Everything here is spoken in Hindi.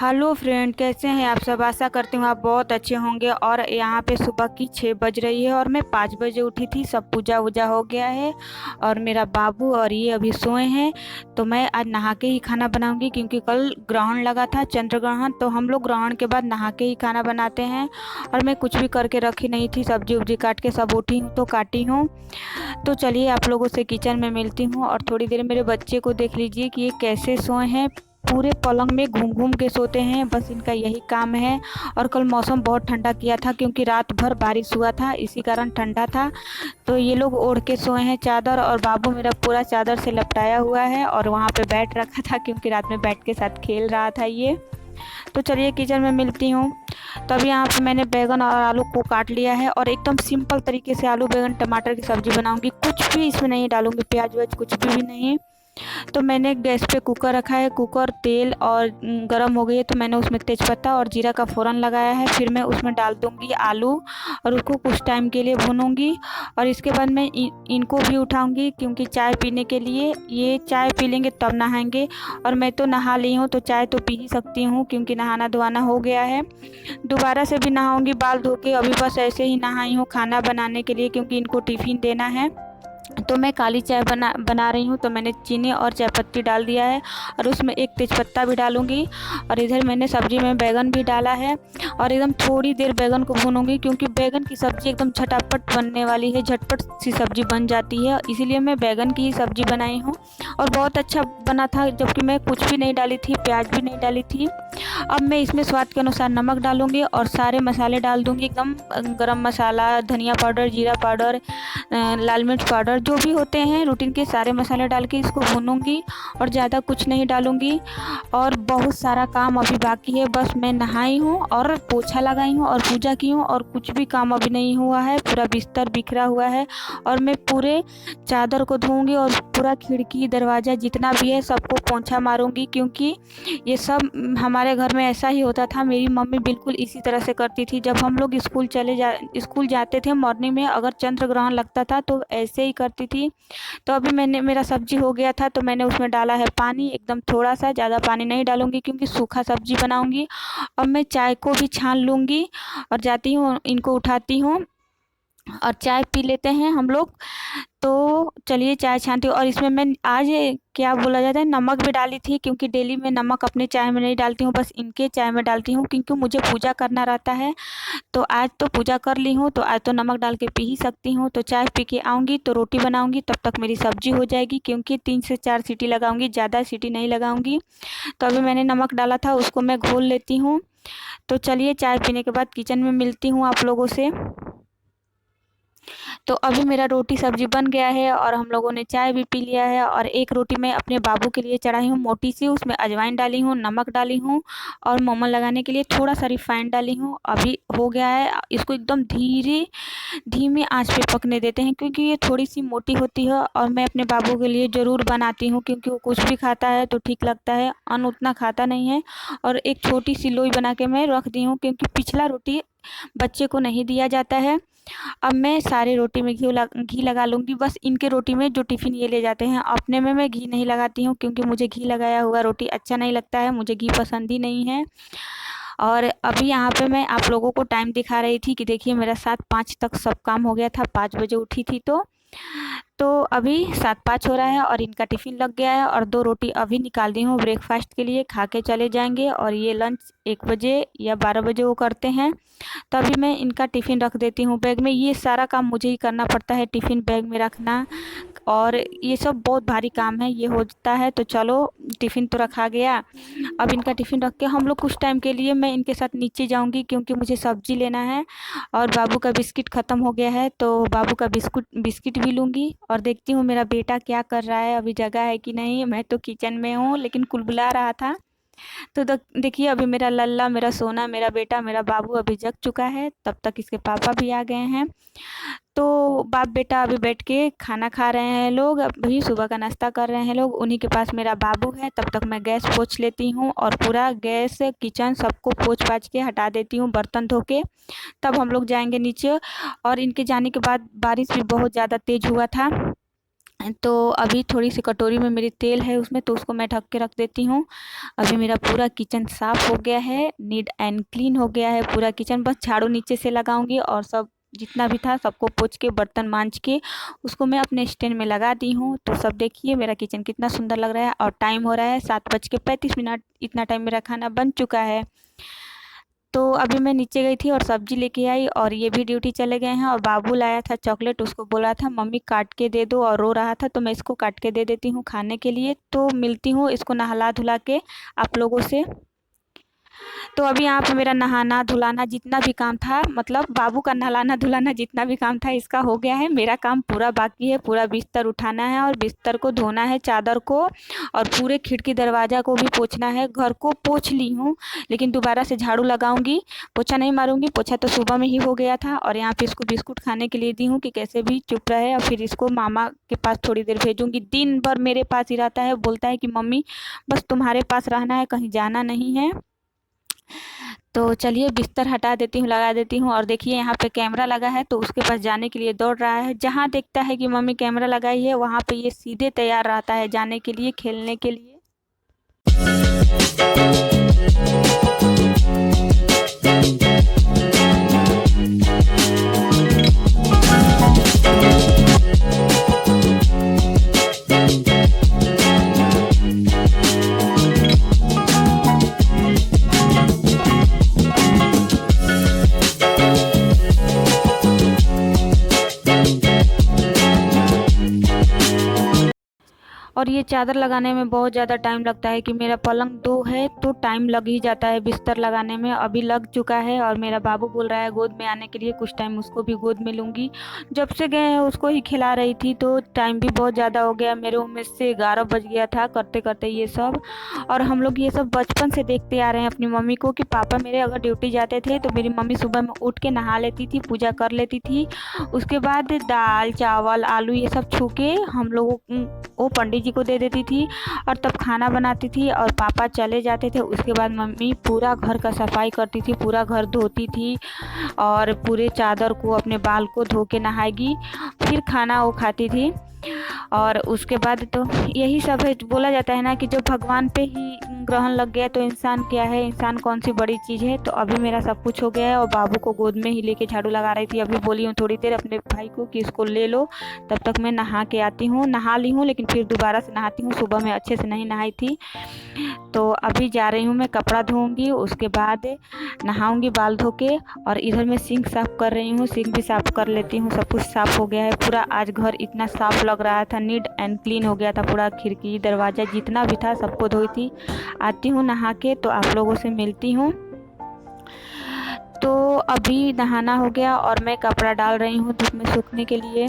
हेलो फ्रेंड, कैसे हैं आप सब। आशा करती हूँ आप बहुत अच्छे होंगे। और यहाँ पे सुबह की 6 बज रही है और मैं 5 बजे उठी थी। सब पूजा वूजा हो गया है और मेरा बाबू और ये अभी सोए हैं। तो मैं आज नहा के ही खाना बनाऊंगी क्योंकि कल ग्रहण लगा था, चंद्र ग्रहण। तो हम लोग ग्रहण के बाद नहा के ही खाना बनाते हैं। और मैं कुछ भी करके रखी नहीं थी, सब्जी उब्जी काट के सब उठी हूँ तो काटी हूँ। तो चलिए आप लोगों से किचन में मिलती हूँ। और थोड़ी देर मेरे बच्चे को देख लीजिए कि ये कैसे सोए हैं। पूरे पलंग में घूम घूम के सोते हैं, बस इनका यही काम है। और कल मौसम बहुत ठंडा किया था क्योंकि रात भर बारिश हुआ था, इसी कारण ठंडा था। तो ये लोग ओढ़ के सोए हैं चादर, और बाबू मेरा पूरा चादर से लपटाया हुआ है और वहाँ पे बैट रखा था क्योंकि रात में बैट के साथ खेल रहा था ये। तो चलिए किचन में मिलती हूँ। तब यहाँ पे मैंने बैगन और आलू को काट लिया है और एकदम सिंपल तरीके से आलू बैगन टमाटर की सब्ज़ी बनाऊंगी। कुछ भी इसमें नहीं डालूंगी, प्याज व्याज कुछ भी नहीं। तो मैंने गैस पे कुकर रखा है। कुकर तेल और गरम हो गई है तो मैंने उसमें तेज़पत्ता और जीरा का फ़ोरन लगाया है। फिर मैं उसमें डाल दूँगी आलू और उसको कुछ टाइम के लिए भूनूंगी। और इसके बाद मैं इनको भी उठाऊंगी क्योंकि चाय पीने के लिए, ये चाय पी लेंगे तब नहाएंगे। और मैं तो नहा ली हूँ तो चाय तो पी ही सकती हूँ क्योंकि नहाना धोना हो गया है। दोबारा से भी नहाऊंगी बाल धो के। अभी बस ऐसे ही नहाई हूँ खाना बनाने के लिए क्योंकि इनको टिफ़िन देना है। तो मैं काली चाय बना रही हूँ। तो मैंने चीनी और चायपत्ती डाल दिया है और उसमें एक तेज़पत्ता भी डालूंगी। और इधर मैंने सब्ज़ी में बैगन भी डाला है और एकदम थोड़ी देर बैगन को भूनूंगी क्योंकि बैगन की सब्ज़ी एकदम झटापट बनने वाली है, झटपट सी सब्ज़ी बन जाती है। इसीलिए मैं बैगन की ही सब्ज़ी बनाई हूँ और बहुत अच्छा बना था, जबकि मैं कुछ भी नहीं डाली थी, प्याज भी नहीं डाली थी। अब मैं इसमें स्वाद के अनुसार नमक डालूंगी और सारे मसाले डाल दूंगी एकदम। गरम मसाला, धनिया पाउडर, जीरा पाउडर, लाल मिर्च पाउडर, जो भी होते हैं रूटीन के सारे मसाले डाल के इसको भूनूंगी और ज़्यादा कुछ नहीं डालूंगी। और बहुत सारा काम अभी बाकी है, बस मैं नहाई हूँ और पोछा लगाई हूँ और पूजा की हूँ और कुछ भी काम अभी नहीं हुआ है। पूरा बिस्तर बिखरा हुआ है और मैं पूरे चादर को धोऊंगी और पूरा खिड़की दरवाज़ा जितना भी है सबको पोंछा मारूंगी क्योंकि ये सब हमारे घर में ऐसा ही होता था। मेरी मम्मी बिल्कुल इसी तरह से करती थी। जब हम लोग स्कूल जाते थे मॉर्निंग में, अगर चंद्र ग्रहण लगता था तो ऐसे ही करती थी। तो अभी मेरा सब्जी हो गया था तो मैंने उसमें डाला है पानी, एकदम थोड़ा सा, ज़्यादा पानी नहीं डालूंगी क्योंकि सूखा सब्जी बनाऊंगी। अब मैं चाय को भी छान लूँगी और जाती हूँ, इनको उठाती हूँ और चाय पी लेते हैं हम लोग। तो चलिए चाय छानती हूँ। और इसमें मैं आज क्या बोला जाता है, नमक भी डाली थी क्योंकि डेली मैं नमक अपने चाय में नहीं डालती हूँ, बस इनके चाय में डालती हूँ क्योंकि मुझे पूजा करना रहता है। तो आज तो पूजा कर ली हूँ तो आज तो नमक डाल के पी ही सकती हूँ। तो चाय पी के आऊँगी तो रोटी बनाऊँगी, तब तक मेरी सब्जी हो जाएगी क्योंकि 3 से 4 सीटी लगाऊँगी, ज़्यादा सीटी नहीं लगाऊँगी। तो अभी मैंने नमक डाला था, उसको मैं घोल लेती हूँ। तो चलिए चाय पीने के बाद किचन में मिलती हूँ आप लोगों से। तो अभी मेरा रोटी सब्जी बन गया है और हम लोगों ने चाय भी पी लिया है। और एक रोटी मैं अपने बाबू के लिए चढ़ाई हूँ मोटी सी, उसमें अजवाइन डाली हूँ, नमक डाली हूँ और मोमन लगाने के लिए थोड़ा सा रिफाइंड डाली हूँ। अभी हो गया है, इसको एकदम धीमी आंच पे पकने देते हैं क्योंकि ये थोड़ी सी मोटी होती है। और मैं अपने बाबू के लिए ज़रूर बनाती हूँ क्योंकि वो कुछ भी खाता है तो ठीक लगता है, अन्न उतना खाता नहीं है। और एक छोटी सी लोई बना के मैं रख दी हूँ क्योंकि पिछला रोटी बच्चे को नहीं दिया जाता है। अब मैं सारे रोटी में घी लगा लूँगी, बस इनके रोटी में जो टिफ़िन ये ले जाते हैं। अपने में मैं घी नहीं लगाती हूँ क्योंकि मुझे घी लगाया हुआ रोटी अच्छा नहीं लगता है, मुझे घी पसंद ही नहीं है। और अभी यहाँ पे मैं आप लोगों को टाइम दिखा रही थी कि देखिए मेरा 7:05 तक सब काम हो गया था, 5 बजे उठी थी। तो अभी 7:05 हो रहा है और इनका टिफ़िन लग गया है और 2 रोटी अभी निकाल दी हूँ ब्रेकफास्ट के लिए, खा के चले जाएंगे। और ये लंच 1 बजे या 12 बजे वो करते हैं। तो अभी मैं इनका टिफ़िन रख देती हूँ बैग में। ये सारा काम मुझे ही करना पड़ता है, टिफ़िन बैग में रखना, और ये सब बहुत भारी काम है, ये होता है। तो चलो टिफ़िन तो रखा गया। अब इनका टिफ़िन रख के हम लोग कुछ टाइम के लिए मैं इनके साथ नीचे जाऊंगी क्योंकि मुझे सब्जी लेना है। और बाबू का बिस्किट ख़त्म हो गया है तो बाबू का बिस्किट भी लूँगी। और देखती हूँ मेरा बेटा क्या कर रहा है, अभी जगह है कि नहीं। मैं तो किचन में हूँ लेकिन कुलबुला रहा था। तो देखिए अभी मेरा लल्ला, मेरा सोना, मेरा बेटा, मेरा बाबू अभी जग चुका है, तब तक इसके पापा भी आ गए हैं। तो बाप बेटा अभी बैठ के खाना खा रहे हैं लोग, अभी सुबह का नाश्ता कर रहे हैं लोग। उन्हीं के पास मेरा बाबू है। तब तक मैं गैस पोंछ लेती हूँ और पूरा गैस किचन सबको पोंछ पाछ के हटा देती हूँ बर्तन धो के। तब हम लोग जाएंगे नीचे। और इनके जाने के बाद बारिश भी बहुत ज़्यादा तेज़ हुआ था तो अभी थोड़ी सी कटोरी में मेरी तेल है उसमें, तो उसको मैं ढक के रख देती हूँ। अभी मेरा पूरा किचन साफ़ हो गया है, नीट एंड क्लीन हो गया है पूरा किचन। बस झाड़ू नीचे से लगाऊंगी और सब जितना भी था सबको पोंछ के बर्तन मांज के उसको मैं अपने स्टैंड में लगा दी हूँ। तो सब देखिए मेरा किचन कितना सुंदर लग रहा है। और टाइम हो रहा है 7:35। इतना टाइम मेरा खाना बन चुका है। तो अभी मैं नीचे गई थी और सब्जी लेके आई, और ये भी ड्यूटी चले गए हैं। और बाबू लाया था चॉकलेट, उसको बोला था मम्मी काट के दे दो, और रो रहा था, तो मैं इसको काट के दे देती हूँ खाने के लिए। तो मिलती हूँ इसको नहला धुला के आप लोगों से। तो अभी यहाँ पे मेरा नहाना धुलाना जितना भी काम था, मतलब बाबू का नहलाना धुलाना जितना भी काम था इसका हो गया है। मेरा काम पूरा बाकी है, पूरा बिस्तर उठाना है और बिस्तर को धोना है, चादर को, और पूरे खिड़की दरवाज़ा को भी पोंछना है। घर को पोंछ ली हूँ, लेकिन दोबारा से झाड़ू लगाऊंगी, पोछा नहीं मारूंगी। पोछा तो सुबह में ही हो गया था। और यहाँ पे इसको बिस्कुट खाने के लिए दी हूँ कि कैसे भी चुप रहे, और फिर इसको मामा के पास थोड़ी देर भेजूंगी। दिन भर मेरे पास ही रहता है, बोलता है कि मम्मी बस तुम्हारे पास रहना है, कहीं जाना नहीं है। तो चलिए बिस्तर हटा देती हूँ, लगा देती हूँ। और देखिए यहाँ पे कैमरा लगा है, तो उसके पास जाने के लिए दौड़ रहा है। जहाँ देखता है कि मम्मी कैमरा लगाई है वहाँ पे ये सीधे तैयार रहता है जाने के लिए, खेलने के लिए। और ये चादर लगाने में बहुत ज़्यादा टाइम लगता है कि मेरा पलंग 2 है, तो टाइम लग ही जाता है बिस्तर लगाने में। अभी लग चुका है। और मेरा बाबू बोल रहा है गोद में आने के लिए, कुछ टाइम उसको भी गोद में लूँगी। जब से गए हैं उसको ही खिला रही थी, तो टाइम भी बहुत ज़्यादा हो गया। मेरे उम्र से 11 बज गया था करते करते ये सब। और हम लोग ये सब बचपन से देखते आ रहे हैं अपनी मम्मी को, कि पापा मेरे अगर ड्यूटी जाते थे तो मेरी मम्मी सुबह में उठ के नहा लेती थी, पूजा कर लेती थी। उसके बाद दाल चावल आलू ये सब छू के हम लोगों वो पंडित जी को दे देती थी, और तब खाना बनाती थी। और पापा चले जाते थे, उसके बाद मम्मी पूरा घर का सफाई करती थी, पूरा घर धोती थी, और पूरे चादर को अपने बाल को धो के नहाएगी, फिर खाना वो खाती थी। और उसके बाद तो यही सब है। बोला जाता है ना कि जब भगवान पे ही ग्रहण लग गया तो इंसान क्या है, इंसान कौन सी बड़ी चीज़ है। तो अभी मेरा सब कुछ हो गया है, और बाबू को गोद में ही लेके झाड़ू लगा रही थी। अभी बोली हूँ थोड़ी देर अपने भाई को कि इसको ले लो, तब तक मैं नहा के आती हूँ। नहा ली हूँ, लेकिन फिर दोबारा से नहाती हूँ, सुबह में अच्छे से नहीं नहाई थी। तो अभी जा रही हूँ मैं कपड़ा धोऊंगी, उसके बाद नहाऊंगी बाल धो के। और इधर मैं सिंक साफ़ कर रही हूँ, सिंक भी साफ़ कर लेती हूँ। सब कुछ साफ़ हो गया है पूरा। आज घर इतना साफ़ लग रहा था, नीट एंड क्लीन हो गया था पूरा। खिड़की दरवाज़ा जितना भी था सबको धोई थी। आती हूँ नहा के, तो आप लोगों से मिलती हूँ। तो अभी नहाना हो गया और मैं कपड़ा डाल रही हूँ धूप में सूखने के लिए।